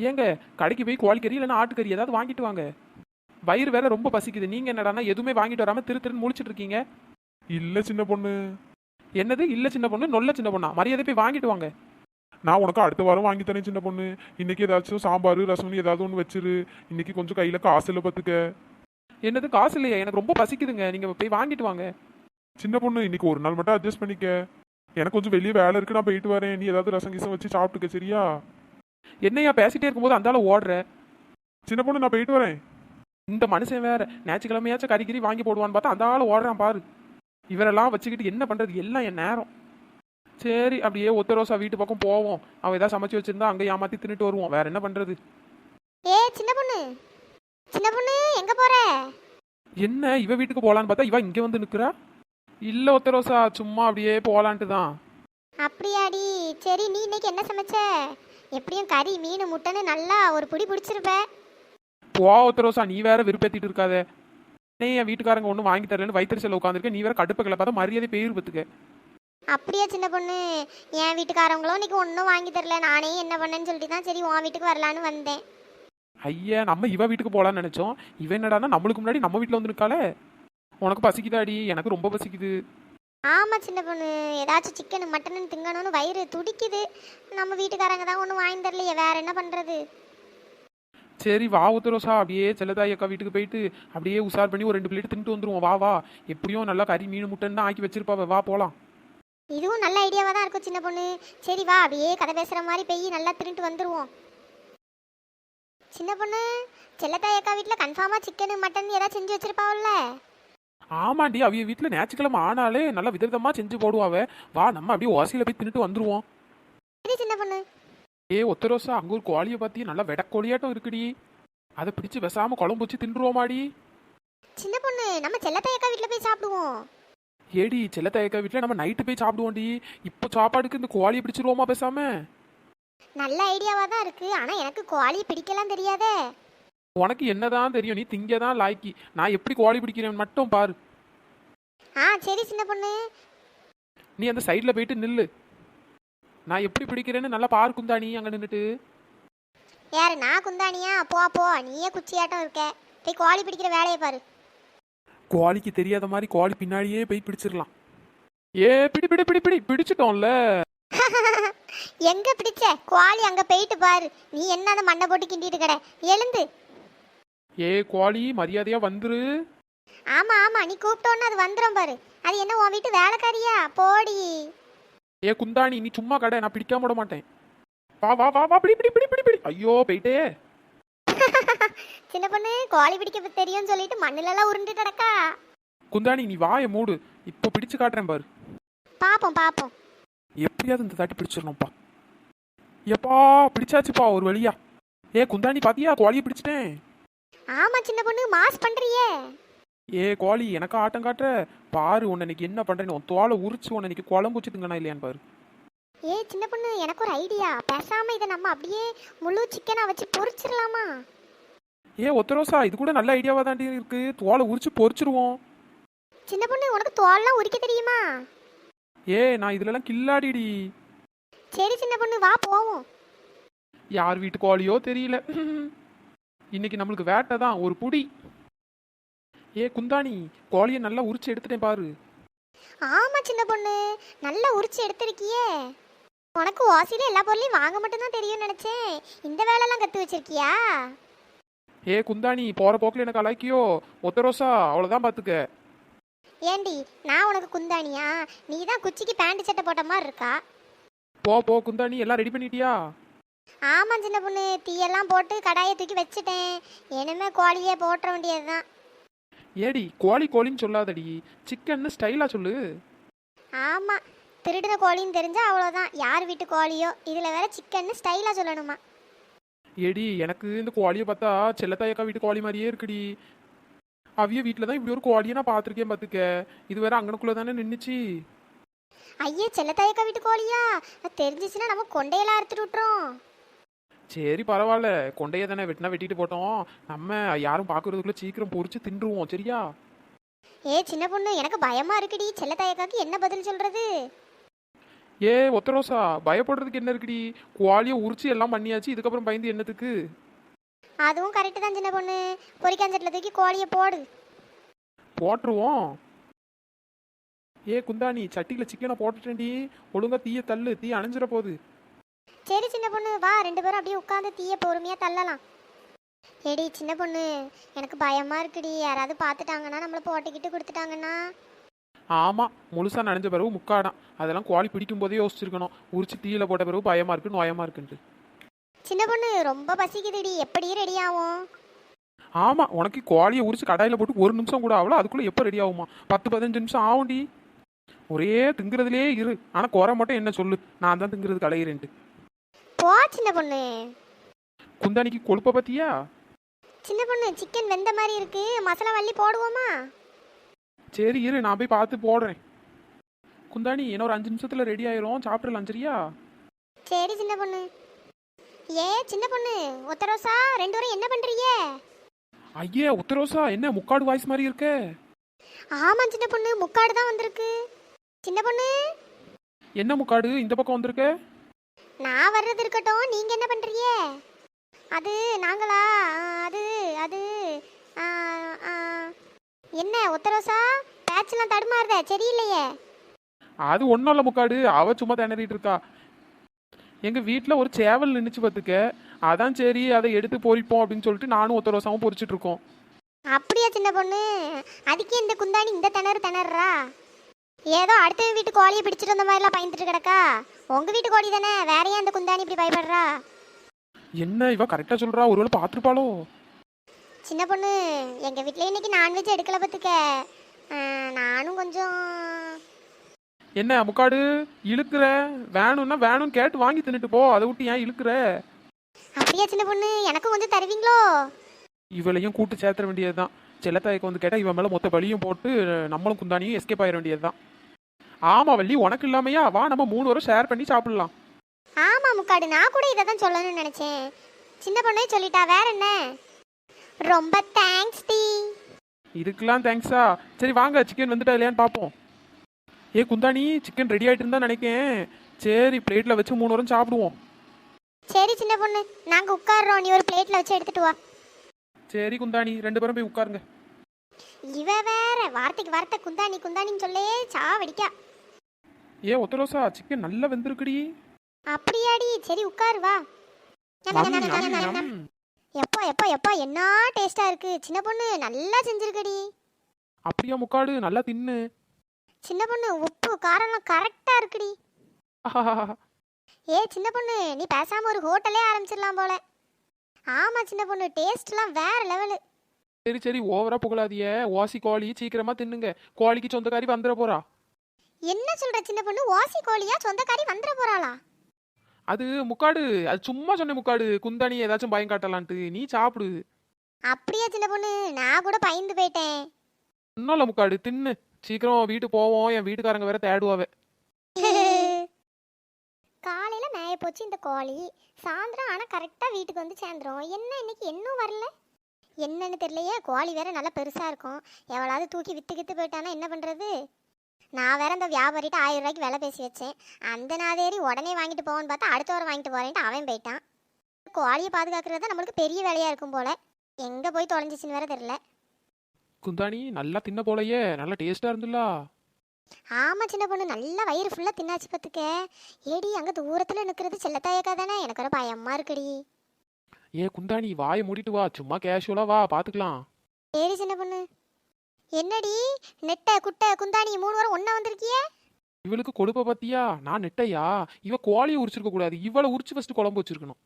ஏங்க கடைக்கு போய் கோழிக்கறி இல்லைன்னா ஆட்டுக்கறி ஏதாவது வாங்கிட்டு வாங்க. வயிறு வேற ரொம்ப பசிக்குது. நீங்க என்னடான்னா எதுவுமே வாங்கிட்டு வராம திரு திருன்னு முழிச்சிட்டு இருக்கீங்க. இல்ல சின்ன பொண்ணு. என்னது இல்ல சின்ன பொண்ணு நொல்ல சின்ன பொண்ணா? மரியாதை போய் வாங்கிட்டு வாங்க. நான் உனக்கு அடுத்த வாரம் வாங்கி தரேன் சின்ன பொண்ணு. இன்னைக்கு ஏதாச்சும் சாம்பார் ரசம் ஏதாவது ஒன்று வச்சிரு. இன்னைக்கு கொஞ்சம் கையில காசு இல்லை பத்துக்க. என்னது காசு இல்லையா? எனக்கு ரொம்ப பசிக்குதுங்க. நீங்க போய் வாங்கிட்டு வாங்க. சின்ன பொண்ணு இன்னைக்கு ஒரு நாள் மட்டும் அட்ஜஸ்ட் பண்ணிக்க. எனக்கு கொஞ்சம் வெளியே வேலை இருக்கு, நான் போயிட்டு வரேன். நீ ஏதாவது ரசம் கீசம் வச்சு சாப்பிட்டுக்க சரியா? என்னையா பேசிட்டே இருக்கும்போது அந்தால ஓடுற? சின்ன பொண்ணு நான் போயிட்டு வரேன். இந்த மனுஷன் வேற ஞாயிற்றுக்கிழமையாச்சும் கறிக்கறி வாங்கி போடுவான்னு பார்த்தா அந்த ஆள் ஓடுறான் பாரு. இவரெல்லாம் வச்சுக்கிட்டு என்ன பண்றது? எல்லாம் என் நேரம். சரி அப்படியே ஒத்த ரோசா வீட்டு பக்கம் போவோம். அவ ஏதாவது சமைச்சு வச்சிருந்தா அங்கே ஏமாத்தி தின்னுட்டு வருவோம். வேற என்ன பண்றது? ஏ சின்ன பொண்ணு, சின்ன பொண்ணு எங்க போற? என்ன இவ வீட்டுக்கு போலான்னு பார்த்தா இவ இங்க வந்து நிக்கிறா. இல்ல ஒத்த ரோசா, சும்மா அப்படியே போலான்ட்டு தான். அப்படியாடி? சரி, நீ இன்னைக்கு என்ன சமைச்ச? எப்படியும் கறி மீன் முட்டைன்னு நல்லா ஒரு புடி பிடிச்சிருப்ப. போ ஒத்த ரோசா, நீ வேற விருப்பத்திட்டு இருக்காத. நீ என் வீட்டுக்காரங்க ஒன்றும் வாங்கி தரலன்னு வயிற்றுச்சல உட்காந்துருக்க. நீ வேற கடுப்புகளை பார்த்தா மரியாதை பேர் பத்துக்க. அப்படியா சின்ன பொண்ணு? என் வீட்டுக்காரங்களும் இன்னைக்கு ஒன்றும் வாங்கி தரல. நானே என்ன பண்ணேன்னு சொல்லிட்டு தான் சரி உன் வீட்டுக்கு வரலான்னு வந்தேன். ஐயா நம்ம இவ வீட்டுக்கு போலான்னு நினைச்சோம். இவ என்னடான்னா நம்மளுக்கு முன்னாடி நம்ம வீட்டில் வந்து நிற்காளே. உனக்கு பசிக்குதாடி? எனக்கு ரொம்ப பசிக்குது. ஆமா சின்ன பொண்ணு, ஏதாச்சும் சிக்கன் மட்டன் திங்கணும்னு வயிறு துடிக்குது. நம்ம வீட்டுக்காரங்க தான் ஒன்றும் வாங்கி தரலையே, வேற என்ன பண்றது? சரி வா ஒத்த ரோசா, அப்படியே செல்லதாய் அக்கா வீட்டுக்கு போயிட்டு அப்படியே உசார் பண்ணி ஒரு 2 பிளேட் தின்ட்டு வந்துருவோம். வா வா, எப்படியும் நல்லா கறி மீன் முட்டைன்னு தான் ஆக்கி வச்சிருப்பாவ. வா போலாம். இதுவும் நல்ல ஐடியாவா தான் இருக்கும் சின்ன பொண்ணு. சரி வா, அப்படியே கதை பேசுற மாதிரி போய் நல்லா திருட்டு வந்துருவோம். சின்ன பொண்ணு, செல்லத்தாய் அக்கா வீட்டில் கன்ஃபார்மா சிக்கன் மட்டன் ஏதாவது செஞ்சு வச்சிருப்பாவல்ல? ஆமாண்டி, அவிய வீட்டில் ஞாயிற்றுக்கிழமை ஆனாலே நல்லா விதவிதமா செஞ்சு போடுவாவ. வா நம்ம அப்படியே ஓசையில போய் தின்னுட்டு வந்துருவோம். சரி சின்ன பொண்ணு. ஏ ஒத்த ரோசா, அங்க ஒரு கோழியை பார்த்தி நல்லா வெடக்கோழியாட்டம் இருக்குடி. அதை பிடிச்சு பேசாம குழம்பு வச்சு தின்றுவோமாடி. சின்ன பொண்ணு, நம்ம செல்லத்தாய் அக்கா வீட்டில் போய் சாப்பிடுவோம். ஏடி செல்லத்தாயக்கா வீட்டில் நம்ம நைட்டு போய் சாப்பிடுவோண்டி. இப்போ சாப்பாடுக்கு இந்த கோழியை பிடிச்சிருவோமா பேசாம? நல்ல ஐடியாவா தான் இருக்கு. ஆனா எனக்கு கோழியை பிடிக்கலாம் தெரியாதே. உனக்கு என்னதான் தெரியும்? நீ திங்க தான் லாய்க்கி. நான் எப்படி கோழி பிடிக்கிறேன்னு மட்டும் பாரு. சரி சின்ன பொண்ணு. நீ அந்த சைடில் போயிட்டு நில்லு. நான் எப்படி பிடிக்கிறேன்னு நல்லா பாரு குந்தாணி அங்கே நின்றுட்டு. யாரு நான் குந்தானியா? போ போ, நீயே குச்சியாட்டம் இருக்க. போய் கோழி பிடிக்கிற வேலையை பாரு. கோழிக்கு தெரியாத மாதிரி கோழி பின்னாடியே போய் பிடிச்சிடலாம். ஏ பிடி பிடி பிடி பிடி பிடிச்சிட்டோம்ல. எங்க பிடிச்ச? கோழி அங்க போயிட்டு பாரு. நீ என்ன அந்த மண்டை போட்டு கிண்டிட்டு கடை? எழுந்து. ஏ கோழி மரியாதையா வந்துரு. ஆமா ஆமா, நீ கூப்பிட்டோன்னு அது வந்துடும் பாரு. அது என்ன உன் வீட்டு வேலைக்காரியா? போடி. ஏ குந்தாணி நீ சும்மா கடை, நான் பிடிக்காம விட மாட்டேன். வா வா வா வா, பிடி பிடி பிடி பிடி பிடி. ஐயோ போயிட்டே. சின்ன பொண்ணு, கோழி பிடிக்க தெரியும்னு சொல்லிட்டு மண்ணிலெல்லாம் உருண்டு கிடக்கா. குந்தாணி நீ வாயை மூடு. இப்போ பிடிச்சு காட்டுறேன் பாரு. பாப்போம் பாப்போம். எப்படியாவது இந்த தாட்டி பிடிச்சிடணும்ப்பா. எப்பா பிடிச்சாச்சுப்பா ஒரு வழியா. ஏ குந்தாணி பாத்தியா, கோழியை பிடிச்சிட்டேன். ஆமா சின்ன பொண்ணு, மாஸ் பண்றியே. ஏ கோழி எனக்கு ஆட்டம் காட்டுற பாரு. உன்னை இன்னைக்கு என்ன பண்றேன்னு உன் தோலை உரிச்சு உன்னை இன்னைக்கு குழம்பு வச்சு திங்கனா இல்லையான்னு பாரு. ஏ சின்ன பொண்ணு, எனக்கு ஒரு ஐடியா. பேசாம இதை நம்ம அப்படியே முழு சிக்கனா வச்சு பொரிச்சிடலாமா? ஏ ஒத்த ரோசா, இது கூட நல்ல ஐடியாவா தாண்டி இருக்கு. தோலை உரிச்சு பொரிச்சிருவோம். சின்ன பொண்ணு, உனக்கு தோல்லாம் உரிக்க தெரியுமா? ஏ நான் இதுலலாம் கில்லாடிடி. சரி சின்ன பொண்ணு, வா போவோம். யார் வீட்டு கோழியோ தெரியல. இன்னைக்கு நம்மளுக்கு வேட்டை தான் ஒரு புடி. ஏ குந்தாணி, கோழியை நல்லா உரிச்சு எடுத்துட்டேன் பாரு. ஆமா சின்ன பொண்ணு, நல்லா உரிச்சு எடுத்திருக்கியே. உனக்கு ஓசியில எல்லா பொருளையும் வாங்க மட்டும்தான் தெரியும்னு நினைச்சேன். இந்த வேலைலாம் கத்து வச்சிருக்கியா? ஏ குந்தாணி போற போக்கில் எனக்கு அலாக்கியோ. ஒத்த ரோசா அவ்வளோதான் பார்த்துக்க. ஏண்டி நான் உனக்கு குந்தானியா? நீ தான் குச்சிக்கு பேண்ட் சட்டை போட்ட மாதிரி இருக்கா. போ போ குந்தாணி, எல்லாம் ரெடி பண்ணிட்டியா? ஆமா சின்ன பொண்ணு, தீயெல்லாம் போட்டு கடாயை தூக்கி வச்சுட்டேன். இனிமே கோழியே போட்டுற வேண்டியதுதான். ஏடி கோழி கோழின்னு சொல்லாதடி, சிக்கன்னு ஸ்டைலா சொல்லு. ஆமா, திருடின கோழின்னு தெரிஞ்சா அவ்வளோதான். யார் வீட்டு கோழியோ, இதில் வேற சிக்கன்னு ஸ்டைலாக சொல்லணுமா? ஏடி எனக்கு இந்த கோழியை பார்த்தா செல்லத்தாயக்கா வீட்டு கோழி மாதிரியே இருக்குடி. அவிய வீட்டில் தான் இப்படி ஒரு கோழியை நான் பார்த்துருக்கேன் பார்த்துக்க. இது வேற அங்கனுக்குள்ளே தானே நின்றுச்சு. ஐயே, செல்லத்தாயக்கா வீட்டு கோழியா? தெரிஞ்சிச்சுன்னா நம்ம கொண்டையெல்லாம் அறுத்துட்டு விட்டுறோம். சரி பரவாயில்ல, கொண்டையை தானே வெட்டினா வெட்டிட்டு போட்டோம். நம்ம யாரும் பார்க்கறதுக்குள்ள சீக்கிரம் பொரிச்சு தின்றுவோம் சரியா? ஏ சின்ன பொண்ணு, எனக்கு பயமா இருக்குடி. செல்லத்தாயக்காக்கு என்ன பதில் சொல்றது? ஏ ஒத்தரோசா, பயப்படுறதுக்கு என்ன இருக்குடி? கோழியை உரிச்சு எல்லாம் பண்ணியாச்சு, இதுக்கப்புறம் பயந்து என்னத்துக்கு? அதுவும் கரெக்டு தான் சின்ன பொண்ணு. பொரிக்காஞ்சட்டில் தூக்கி கோழியை போடு. போட்டுருவோம். ஏ குந்தாணி, சட்டியில் சிக்கனை போட்டுட்டேன்டி, ஒழுங்கா தீய தள்ளு, தீ அணைஞ்சிட போகுது. சரி சின்ன பொண்ணு, வா 2 பேரும் அப்படியே உட்காந்து தீயை பொறுமையாக தள்ளலாம். ஏடி சின்ன பொண்ணு, எனக்கு பயமாக இருக்குடி. யாராவது பார்த்துட்டாங்கன்னா நம்மளை போட்டுக்கிட்டு கொடுத்துட்டாங்கன்னா. ஆமாம், முழுசா நனைஞ்ச பிறகு முக்காடாம். அதெல்லாம் கோழி பிடிக்கும் போதே யோசிச்சிருக்கணும். உரிச்சு தீயில போட்ட பிறகு பயமா இருக்கு, நோயமா இருக்குன்ட்டு. சின்ன பொண்ணு ரொம்ப பசிக்குதுடி, எப்படி ரெடி ஆகும்? ஆமாம், உனக்கு கோழியை உரிச்சு கடாயில் போட்டு 1 நிமிஷம் கூட ஆகல, அதுக்குள்ளே எப்போ ரெடி ஆகுமா? 10-15 நிமிஷம் ஆகும்டி. ஒரே திங்குறதுலே இரு. ஆனால் குறை மட்டும் என்ன சொல்லு, நான் தான் திங்குறது கலையிறேன்ட்டு. போ சின்ன பொண்ணு. குந்தாணிக்கு கொழுப்பை பத்தியா? சின்ன பொண்ணு, சிக்கன் வெந்த மாதிரி இருக்கு, மசாலா வள்ளி போடுவோமா? சரி இரு, நான் போய் பார்த்து போடுறேன். குந்தாணி, இன்னும் ஒரு 5 நிமிஷத்தில் ரெடி ஆயிரும், சாப்பிட்றலாம் சரியா? சரி சின்ன பொண்ணு. ஏ சின்ன பொண்ணு, ஒத்தரோசா 2 பேரும் என்ன பண்றீங்க? ஐயே உத்தரோசா, என்ன முக்காடு வாய்ஸ் மாதிரி இருக்க? ஆமா சின்ன பொண்ணு, முக்காடு தான் வந்திருக்கு. சின்ன பொண்ணு, என்ன முக்காடு இந்த பக்கம் வந்திருக்க? நான் வர்றது இருக்கட்டும், நீங்க என்ன பண்றீங்க? அது நாங்களா? அது அது ஆ, ஆ. என்ன ஒத்தரோசா, பேச்செல்லாம் தடுமாறுதே, சரியில்லையே. அது ஒன்றும் இல்லை முக்காடு, அவ சும்மா திணறிட்டு இருக்கா. எங்கள் வீட்டில் ஒரு சேவல் நின்றுச்சு பார்த்துக்க, அதான் சரி அதை எடுத்து பொரிப்போம் அப்படின்னு சொல்லிட்டு நானும் ஒத்தரோசாவும் பொரிச்சிட்டு இருக்கோம். அப்படியா சின்ன பொண்ணு? அதுக்கே இந்த குந்தாணி இந்த திணறா? ஏதோ அடுத்த வீட்டு கோழியை பிடிச்சிட்டு வந்த மாதிரிலாம் பயந்துட்டு கிடக்கா. உங்க வீட்டு கோழி தானே, வேற ஏன் அந்த குந்தாணி இப்படி பயப்படுறா? என்ன இவ கரெக்டாக சொல்கிறா, ஒருவேளை பார்த்துருப்பாளோ? சின்ன பொண்ணு, எங்க வீட்டில் இன்னைக்கு நான்வெஜ் எடுக்கல பார்த்துக்க. நானும் கொஞ்சம். என்ன முக்காடு இழுக்கிற? வேணும்னா வேணும்னு கேட்டு வாங்கி தின்னுட்டு போ, அதை விட்டு ஏன் இழுக்கிற? அப்படியா சின்ன பொண்ணு, எனக்கும் கொஞ்சம் தருவீங்களோ? இவளையும் கூட்டு சேர்த்துற வேண்டியது தான். செல்லத்தாய்க்கு வந்து கேட்டால் இவன் மேலே மொத்த பழியும் போட்டு நம்மளும் குந்தானியும் எஸ்கேப் ஆயிட வேண்டியது தான். ஆமாம் வள்ளி, உனக்கு இல்லாமையா? வா நம்ம 3 பேரும் ஷேர் பண்ணி சாப்பிடலாம். ஆமா முக்காடு, நான் கூட இதை தான் சொல்லணும்னு நினைச்சேன். சின்ன பொண்ணே சொல்லிட்டா, வேற என்ன? ரொம்ப தேங்க்ஸ் டி. இதுக்கெல்லாம் தேங்க்ஸா? சரி வாங்க, சிக்கன் வந்துட்டா இல்லையான்னு பார்ப்போம். ஏ குந்தாணி, சிக்கன் ரெடி ஆகிட்டு இருந்தா நினைக்கேன். சரி பிளேட்டில் வச்சு 3 பேரும் சாப்பிடுவோம். சரி சின்ன பொண்ணு, நாங்க உட்கார்றோம், நீ ஒரு பிளேட்ல வச்சு எடுத்துட்டு வா. சரி குந்தாணி, 2 பேரும் போய் உட்காருங்க. இவ வேற வார்த்தைக்கு வார்த்தை குந்தாணி குந்தாணின்னு சொல்லே சாவடிக்கா. ஏ ஒத்தரோசா, சிக்கன் நல்லா வெந்திருக்குடி. அப்படியாடி? சரி உட்காரு வா. எப்பா எப்பா எப்பா, என்ன டேஸ்டா இருக்கு. சின்ன பொண்ணு நல்லா செஞ்சிருக்கடி. அப்படியா முக்காடு, நல்லா தின்னு. சின்ன பொண்ணு, உப்பு காரம்லாம் கரெக்டா இருக்குடி. ஏ சின்ன பொண்ணு, நீ பேசாம ஒரு ஹோட்டலே ஆரம்பிச்சிடலாம் போல. ஆமா சின்ன பொண்ணு, டேஸ்ட்லாம் வேற லெவலு. சரி சரி, ஓவரா புகழாதிய. ஓசி கோழி சீக்கிரமா தின்னுங்க, கோழிக்கு சொந்தக்காரி வந்துட போறா. என்ன சொல்ற சின்ன பொண்ணு? ஓசி கோழியா? சொந்தக்காரி வந்துட போறாளா? அது முக்காடு, அது சும்மா சொன்னேன் முக்காடு, குந்தாணி ஏதாச்சும் பயம் காட்டலான்ட்டு. நீ சாப்பிடு. அப்படியா சின்ன பொண்ணு? நான் கூட பயந்து போயிட்டேன். இன்னும் இல்லை முக்காடு, தின்னு. சீக்கிரம் வீட்டு போவோம், என் வீட்டுக்காரங்க வேற தேடுவாவே. காலையில மேய போச்சு இந்த கோழி, சாயந்தரம் ஆனா கரெக்டா வீட்டுக்கு வந்து சேர்ந்துரும். என்ன இன்னைக்கு இன்னும் வரல? என்னன்னு தெரியலையே. கோழி வேற நல்லா பெருசா இருக்கும், எவ்வளவு தூக்கி வித்து போயிட்டானா என்ன பண்றது? நான் வேற அந்த வியாபாரிட்ட 1000 ரூபாய்க்கு விலை பேசி வச்சேன். அந்த நாதேரி உடனே வாங்கிட்டு போவான்னு பார்த்தா அடுத்த வாரம் வாங்கிட்டு போறேன்ட்டு அவன் போயிட்டான். கோழியை பாதுகாக்கிறது நம்மளுக்கு பெரிய வேலையா இருக்கும் போல. எங்க போய் தொலைஞ்சிச்சுன்னு வேற தெரியல. குந்தாணி நல்லா தின்ன போலயே, நல்லா டேஸ்டா இருந்துல்ல? ஆமா சின்ன பொண்ணு, நல்லா வயிறு ஃபுல்லா தின்னாச்சு பார்த்துக்க. ஏடி அங்க தூரத்துல நிக்கிறது செல்லத்தாயக்கா தானே? எனக்கு ஒரு பயமா இருக்குடி. ஏ குந்தாணி, வாயை மூடிட்டு வா, சும்மா கேஷுவலா வா, பாத்துக்கலாம். சரி சின்ன பொண்ணு. என்னடி நெட்ட குட்டை குந்தாணி 3 வாரம் ஒண்ணா வந்திருக்கியே? இவளுக்கு கொடுப்ப பத்தியா? நான் நெட்டையா? இவ கோழியை உரிச்சிருக்க கூடாது, இவளை உரிச்சு ஃபர்ஸ்ட் குழம்பு வச்சிருக்கணும்.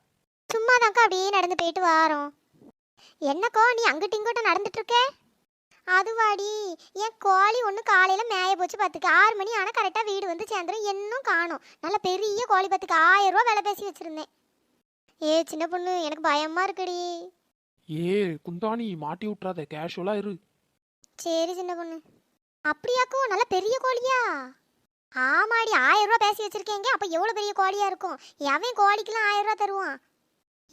சும்மாதாக்கா அப்படியே நடந்து போயிட்டு வாரோம். என்னக்கோ நீ அங்கிட்டு இங்கிட்ட நடந்துட்டு இருக்க? அதுவாடி, என் கோழி ஒன்று காலையில மேய போச்சு பார்த்துக்க. 6 மணி ஆனால் கரெக்டாக வீடு வந்து சேர்ந்துரும், இன்னும் காணும். நல்ல பெரிய கோழி பார்த்துக்க. 1000 ரூபா விலை பேசி வச்சிருந்தேன். ஏ சின்ன பொண்ணு, எனக்கு பயமா இருக்குடி. ஏ குந்தாணி, மாட்டி விட்டுறாத, கேஷுவலா இரு. சரி சின்ன பொண்ணு. அப்படியாக்கோ, நல்ல பெரிய கோழியா? ஆமாடி, 1000 ரூபா பேசி வச்சிருக்கேங்க. அப்போ எவ்வளோ பெரிய கோழியா இருக்கும்? எவன் கோழிக்கெல்லாம் 1000 ரூபா தருவான்?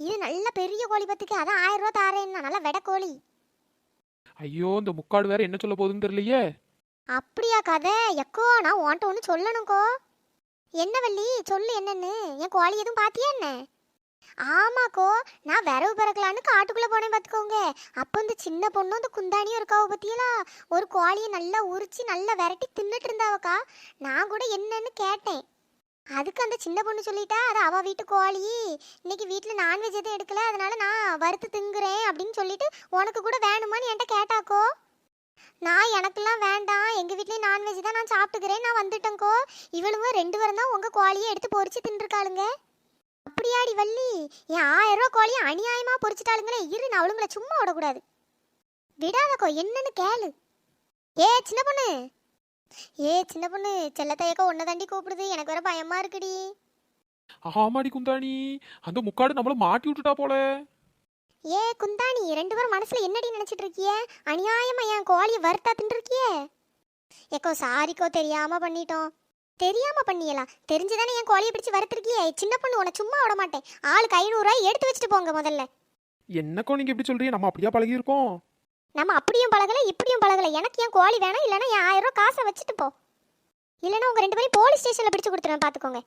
இது நல்ல பெரிய கோழி பார்த்துக்க, அதான் 1000 ரூபா தாரேன்னா. நல்ல வெடை கோழி. ஐயோ, இந்த முக்காடு வேற என்ன சொல்ல போகுதுன்னு தெரியலையே. அப்படியா கதை? எக்கோ நான் உன்ட்ட ஒன்று சொல்லணும்க்கோ. என்ன வள்ளி சொல்லு என்னன்னு, என் கோழி எதுவும் பாத்தியா என்ன? ஆமாக்கோ, நான் விரவு பிறக்கலான்னு காட்டுக்குள்ள போனேன் பார்த்துக்கோங்க. அப்போ இந்த சின்ன பொண்ணும் இந்த குந்தானியும் இருக்காவ பத்தியலா, ஒரு கோழியை நல்லா உரிச்சு நல்லா விரட்டி தின்னுட்டு இருந்தாவக்கா. நான் கூட என்னன்னு கேட்டேன். அதுக்கு அந்த சின்ன பொண்ணு சொல்லிட்டா, அது அவ வீட்டு கோழி, இன்னைக்கு வீட்டில் நான்வெஜ் எதுவும் எடுக்கல, அதனால நான் வறுத்து திங்குறேன் அப்படின்னு சொல்லிட்டு உனக்கு கூட வேணுமான்னு என்கிட்ட கேட்டாக்கோ. நான் எனக்கெல்லாம் வேண்டாம், எங்கள் வீட்லேயும் நான்வெஜ் தான், நான் சாப்பிட்டுக்கிறேன், நான் வந்துட்டேங்க்கோ. இவளுங்க 2 பேரும் தான் உங்கள் கோழியை எடுத்து பொறிச்சு தின்றுருக்காளுங்க. அப்படியாடி வள்ளி, என் 1000 ரூபா கோழியை அநியாயமாக பொறிச்சிட்டாளுங்களே, இரு நான் அவளுங்களை சும்மா விடக்கூடாது. விடாதக்கோ, என்னன்னு கேளு. ஏ சின்ன பொண்ணு, செல்லத்தையக்கோ உன்னை தாண்டி கூப்பிடுது, எனக்கு வேற பயமா இருக்குடி. ஆமாடி குந்தாணி, அந்த முக்காடு நம்மள மாட்டி விட்டுட்டா போல. ஏ குந்தாணி, 2 பேரும் மனசுல என்னடி நினைச்சிட்டு இருக்கிய? அநியாயமா என் கோழியை வறுத்தா தின்றுருக்கியே. ஏக்கோ சாரிக்கோ, தெரியாம பண்ணிட்டோம். தெரியாம பண்ணியலாம், தெரிஞ்சுதானே என் கோழியை பிடிச்சு வறுத்துருக்கியே. சின்ன பொண்ணு, உன்னை சும்மா விட மாட்டேன். ஆளுக்கு 500 ரூபாய் எடுத்து வச்சுட்டு போங்க முதல்ல. என்னக்கோ நீங்க எப்படி சொல்றீங்க? நம்ம அப்படியா பழகி இருக்கோம்? நம்ம அப்படியும் பழகல இப்படியும் பழகல. எனக்கு என் கோழி வேணும், இல்லைன்னா என் 1000 ரூபாய் காசை வச்சுட்டு போ, இல்லைன்னா உங்க 2 பேரும் போலீஸ் ஸ்டேஷன்ல பிடிச்சு கொடுத்துருவேன் பாத்துக்கோங்க.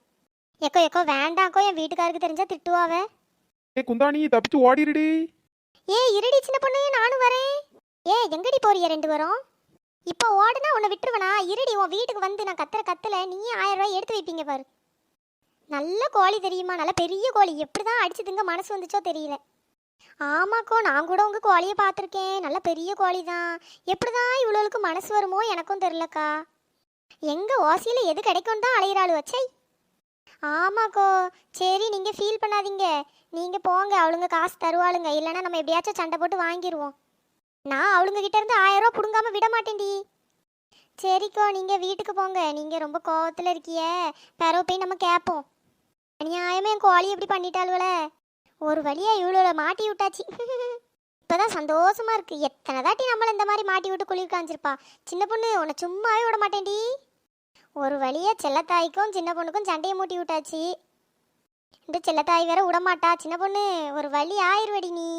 எக்கோ வேண்டாக்கோ, என் வீட்டுக்காருக்கு தெரிஞ்சா திட்டுவாவே. ஏ குந்தாணி, தப்பிச்சு ஓடிடுடி. ஏ இருடி சின்ன பொண்ணு, நானும் வரேன். ஏ எங்கடி போறிய 2 பேரும்? இப்போ ஓடுனா உன்னை விட்டுருவனா? இருடி, உன் வீட்டுக்கு வந்து நான் கத்தல நீயே 1000 ரூபாய் எடுத்து வைப்பீங்க பாரு. நல்ல கோழி தெரியுமா, நல்ல பெரிய கோழி, எப்படிதான் அடிச்சு திங்க மனசு வந்துச்சோ தெரியல. ஆமாக்கோ, நான் கூட உங்க கோழியை பார்த்துருக்கேன், நல்ல பெரிய கோழி தான். எப்படிதான் இவ்வளவுக்கு மனசு வருமோ எனக்கும் தெரியலக்கா. எங்க ஓசியில எது கிடைக்கும் தான் அலையிறாளு வச்சை. ஆமாக்கோ, சரி நீங்க ஃபீல் பண்ணாதீங்க, நீங்க போங்க, அவளுங்க காசு தருவாளுங்க, இல்லைன்னா நம்ம எப்படியாச்சும் சண்டை போட்டு வாங்கிடுவோம். நான் அவளுங்க கிட்ட இருந்து 1000 ரூபா புடுங்காம விட மாட்டேன்டி. சரிக்கோ, நீங்க வீட்டுக்கு போங்க, நீங்க ரொம்ப கோவத்துல இருக்கிய, பிறவு போய் நம்ம கேட்போம். அநியாயமே என் கோழி எப்படி பண்ணிட்டாளுவல, ஒரு வழியா இவ்வளோ மாட்டி விட்டாச்சு. இப்பதான் சந்தோஷமா இருக்கு. எத்தனை தாட்டி நம்மள இந்த மாதிரி மாட்டி விட்டு குளிர் காஞ்சிருப்பா. சின்ன பொண்ணு, உன்னை சும்மாவே விட மாட்டேன்டி. ஒரு வழியா செல்லத்தாய்க்கும் சின்ன பொண்ணுக்கும் சண்டையை மூட்டி விட்டாச்சு. இந்த செல்லத்தாய் வேற விடமாட்டா. சின்ன பொண்ணு, ஒரு வழி ஆயிடுவடி நீ.